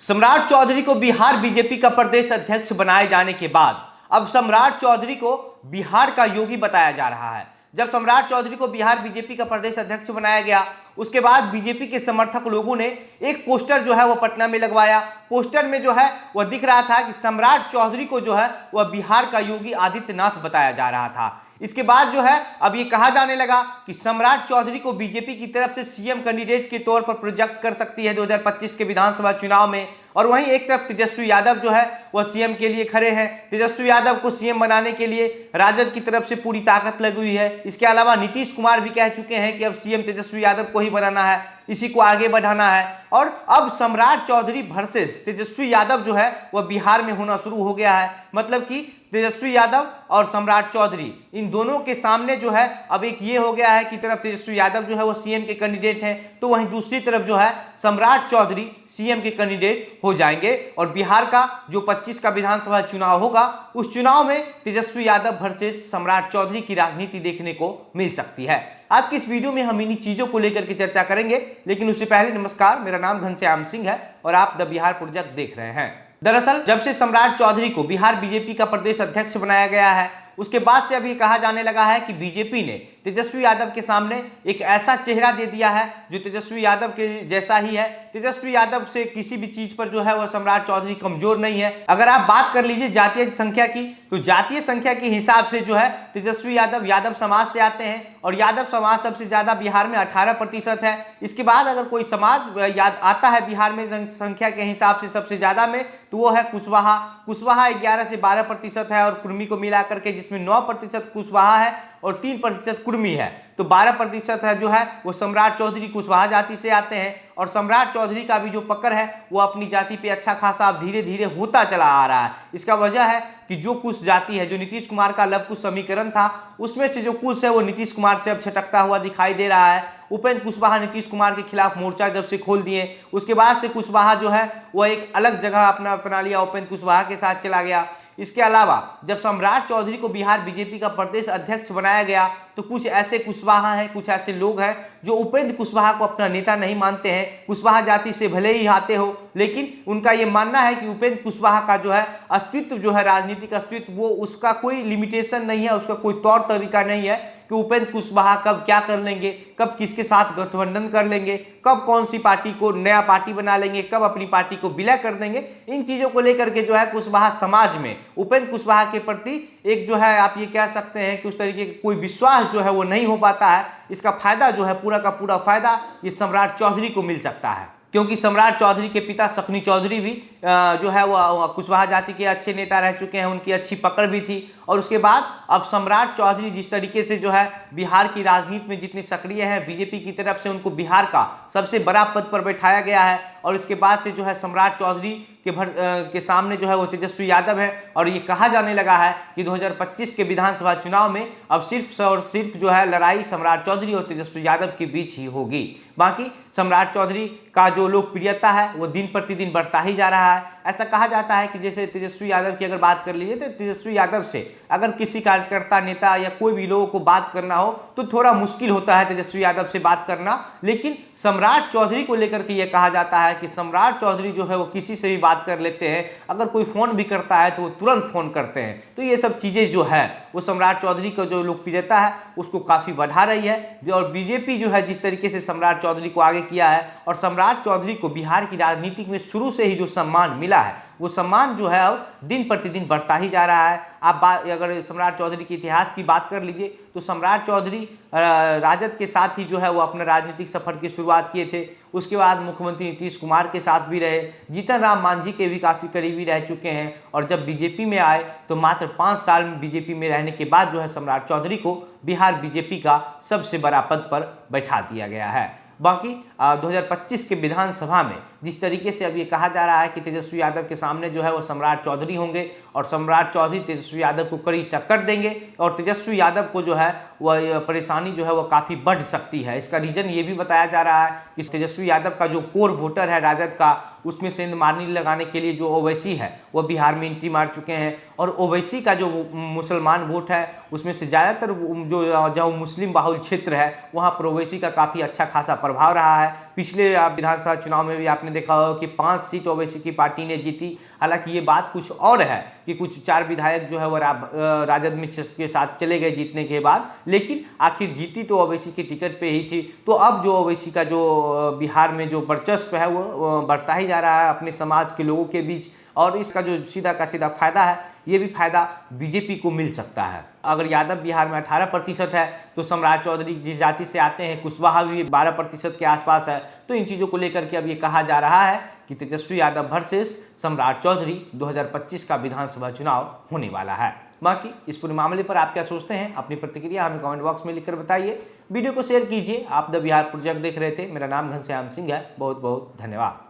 सम्राट चौधरी को बिहार बीजेपी का प्रदेश अध्यक्ष बनाए जाने के बाद अब सम्राट चौधरी को बिहार का योगी बताया जा रहा है। जब सम्राट चौधरी को बिहार बीजेपी का प्रदेश अध्यक्ष बनाया गया, उसके बाद बीजेपी के समर्थक लोगों ने एक पोस्टर जो है वो पटना में लगवाया। पोस्टर में जो है वह दिख रहा था कि सम्राट चौधरी को जो है वह बिहार का योगी आदित्यनाथ बताया जा रहा था। इसके बाद जो है अब ये कहा जाने लगा कि सम्राट चौधरी को बीजेपी की तरफ से सीएम कैंडिडेट के तौर पर प्रोजेक्ट कर सकती है 2025 के विधानसभा चुनाव में। और वहीं एक तरफ तेजस्वी यादव जो है वह सीएम के लिए खड़े हैं। तेजस्वी यादव को सीएम बनाने के लिए राजद की तरफ से पूरी ताकत लगी हुई है। इसके अलावा नीतीश कुमार भी कह चुके हैं कि अब सीएम तेजस्वी यादव को ही बनाना है, इसी को आगे बढ़ाना है। और अब सम्राट चौधरी वर्सेस तेजस्वी यादव जो है वह बिहार में होना शुरू हो गया है। मतलब कि तेजस्वी यादव और सम्राट चौधरी, इन दोनों के सामने जो है अब एक ये हो गया है कि तरफ तेजस्वी यादव जो है वो सीएम के कैंडिडेट हैं, तो वहीं दूसरी तरफ जो है सम्राट चौधरी सीएम के कैंडिडेट हो जाएंगे। और बिहार का जो 25 का विधानसभा चुनाव होगा, उस चुनाव में तेजस्वी यादव वर्सेस सम्राट चौधरी की राजनीति देखने को मिल सकती है। आज की इस वीडियो में हम इन्हीं चीजों को लेकर के चर्चा करेंगे, लेकिन उससे पहले नमस्कार, मेरा नाम घनश्याम सिंह है और आप द बिहार प्रोजेक्ट देख रहे हैं। दरअसल जब से सम्राट चौधरी को बिहार बीजेपी का प्रदेश अध्यक्ष बनाया गया है, उसके बाद से अभी कहा जाने लगा है कि बीजेपी ने तेजस्वी यादव के सामने एक ऐसा चेहरा दे दिया है जो तेजस्वी यादव के जैसा ही है। तेजस्वी यादव से किसी भी चीज पर जो है वह सम्राट चौधरी कमजोर नहीं है। अगर आप बात कर लीजिए जातीय संख्या की, तो जातीय संख्या के हिसाब से जो है तेजस्वी यादव यादव समाज से आते हैं और यादव समाज सबसे ज्यादा बिहार में 18% है। इसके बाद अगर कोई समाज याद आता है बिहार में संख्या के हिसाब से सबसे ज्यादा में, तो वो है कुशवाहा। कुशवाहा 11 से 12% है और कुर्मी को मिलाकर के, जिसमें 9% कुशवाहा है और 3% कुर्मी है, तो 12% है जो है वो सम्राट चौधरी कुशवाहा जाति से आते हैं। और सम्राट चौधरी का भी जो पकड़ है वो अपनी जाति पे अच्छा खासा अब धीरे धीरे होता चला आ रहा है। इसका वजह है कि जो कुश जाति है, जो नीतीश कुमार का लव कुश समीकरण था, उसमें से जो कुश है वो नीतीश कुमार से अब छटकता हुआ दिखाई दे रहा है। उपेंद्र कुशवाहा नीतीश कुमार के खिलाफ मोर्चा जब से खोल दिए, उसके बाद से कुशवाहा जो है वह एक अलग जगह अपना लिया, उपेंद्र कुशवाहा के साथ चला गया। इसके अलावा जब सम्राट चौधरी को बिहार बीजेपी का प्रदेश अध्यक्ष बनाया गया, तो कुछ ऐसे कुशवाहा हैं, कुछ ऐसे लोग हैं जो उपेंद्र कुशवाहा को अपना नेता नहीं मानते हैं। कुशवाहा जाति से भले ही आते हो, लेकिन उनका ये मानना है कि उपेंद्र कुशवाहा का जो है अस्तित्व, जो है राजनीतिक अस्तित्व, वो उसका कोई लिमिटेशन नहीं है, उसका कोई तौर तरीका नहीं है कि उपेंद्र कुशवाहा कब क्या कर लेंगे, कब किसके साथ गठबंधन कर लेंगे, कब कौन सी पार्टी को नया पार्टी बना लेंगे, कब अपनी पार्टी को विलय कर देंगे। इन चीजों को लेकर के जो है कुशवाहा समाज में उपेंद्र कुशवाहा के प्रति एक जो है आप ये कह सकते हैं कि उस तरीके का कोई विश्वास जो है वो नहीं हो पाता है। इसका फायदा जो है, पूरा का पूरा फायदा ये सम्राट चौधरी को मिल सकता है, क्योंकि सम्राट चौधरी के पिता शकुनी चौधरी भी जो है वो कुशवाहा जाति के अच्छे नेता रह चुके हैं, उनकी अच्छी पकड़ भी थी। और उसके बाद अब सम्राट चौधरी जिस तरीके से जो है बिहार की राजनीति में जितने सक्रिय हैं, बीजेपी की तरफ से उनको बिहार का सबसे बड़ा पद पर बैठाया गया है। और इसके बाद से जो है सम्राट चौधरी के सामने जो है वो तेजस्वी यादव है। और ये कहा जाने लगा है कि 2025 के विधानसभा चुनाव में अब सिर्फ और सिर्फ जो है लड़ाई सम्राट चौधरी और तेजस्वी यादव के बीच ही होगी। बाकी सम्राट चौधरी का जो लोकप्रियता है वो दिन प्रतिदिन बढ़ता ही जा रहा है। ऐसा कहा जाता है कि जैसे तेजस्वी यादव की अगर बात कर लीजिए, तो तेजस्वी यादव से अगर किसी कार्यकर्ता, नेता या कोई भी लोगों को बात करना हो तो थोड़ा मुश्किल होता है तेजस्वी यादव से बात करना। लेकिन सम्राट चौधरी को लेकर के यह कहा जाता है कि सम्राट चौधरी जो है वो किसी से भी बात कर लेते हैं, अगर कोई फोन भी करता है तो वो तुरंत फोन करते हैं। तो ये सब चीजें जो है वो सम्राट चौधरी का जो लोकप्रियता है उसको काफी बढ़ा रही है। और बीजेपी जो है जिस तरीके से सम्राट चौधरी को आगे किया है, और सम्राट चौधरी को बिहार की राजनीति में शुरू से ही जो सम्मान मिला है, वो सम्मान जो है अब दिन प्रतिदिन बढ़ता ही जा रहा है। आप अगर सम्राट चौधरी के इतिहास की बात कर लीजिए, तो सम्राट चौधरी राजद के साथ ही जो है वो अपने राजनीतिक सफर की शुरुआत किए थे। उसके बाद मुख्यमंत्री नीतीश कुमार के साथ भी रहे, जीतन राम मांझी के भी काफ़ी करीबी रह चुके हैं। और जब बीजेपी में आए तो मात्र 5 साल में बीजेपी में रहने के बाद जो है सम्राट चौधरी को बिहार बीजेपी का सबसे बड़ा पद पर बैठा दिया गया है। बाकी 2025 के विधानसभा में जिस तरीके से अब ये कहा जा रहा है कि तेजस्वी यादव के सामने जो है वो सम्राट चौधरी होंगे और सम्राट चौधरी तेजस्वी यादव को कड़ी टक्कर देंगे, और तेजस्वी यादव को जो है वह परेशानी जो है वो काफ़ी बढ़ सकती है। इसका रीज़न ये भी बताया जा रहा है कि तेजस्वी यादव का जो कोर वोटर है राजद का, उसमें सेंध मारनी लगाने के लिए जो ओवैसी है वो बिहार में एंट्री मार चुके हैं। और ओवैसी का जो मुसलमान वोट है उसमें से ज़्यादातर जो मुस्लिम बाहुल क्षेत्र है वहाँ पर ओवैसी का काफ़ी अच्छा खासा प्रभाव रहा है। पिछले विधानसभा चुनाव में भी आपने आपने देखा होगा कि 5 सीट ओवैसी की पार्टी ने जीती। हालांकि ये बात कुछ और है कि कुछ 4 विधायक जो है वो राजद में के साथ चले गए जीतने के बाद, लेकिन आखिर जीती तो ओवैसी की टिकट पे ही थी। तो अब जो ओवैसी का जो बिहार में जो वर्चस्व है वो बढ़ता ही जा रहा है अपने समाज के लोगों के बीच, और इसका जो सीधा का सीधा फायदा है, ये भी फायदा बीजेपी को मिल सकता है। अगर यादव बिहार में 18% है तो सम्राट चौधरी जिस जाति से आते हैं कुशवाहा भी 12% के आसपास है। तो इन चीज़ों को लेकर के अब ये कहा जा रहा है कि तेजस्वी यादव वर्सेस सम्राट चौधरी 2025 का विधानसभा चुनाव होने वाला है। बाकी इस पूरे मामले पर आप क्या सोचते हैं, अपनी प्रतिक्रिया हमें कमेंट बॉक्स में लिखकर बताइए। वीडियो को शेयर कीजिए। आप द बिहार प्रोजेक्ट देख रहे थे। मेरा नाम घनश्याम सिंह है। बहुत बहुत धन्यवाद।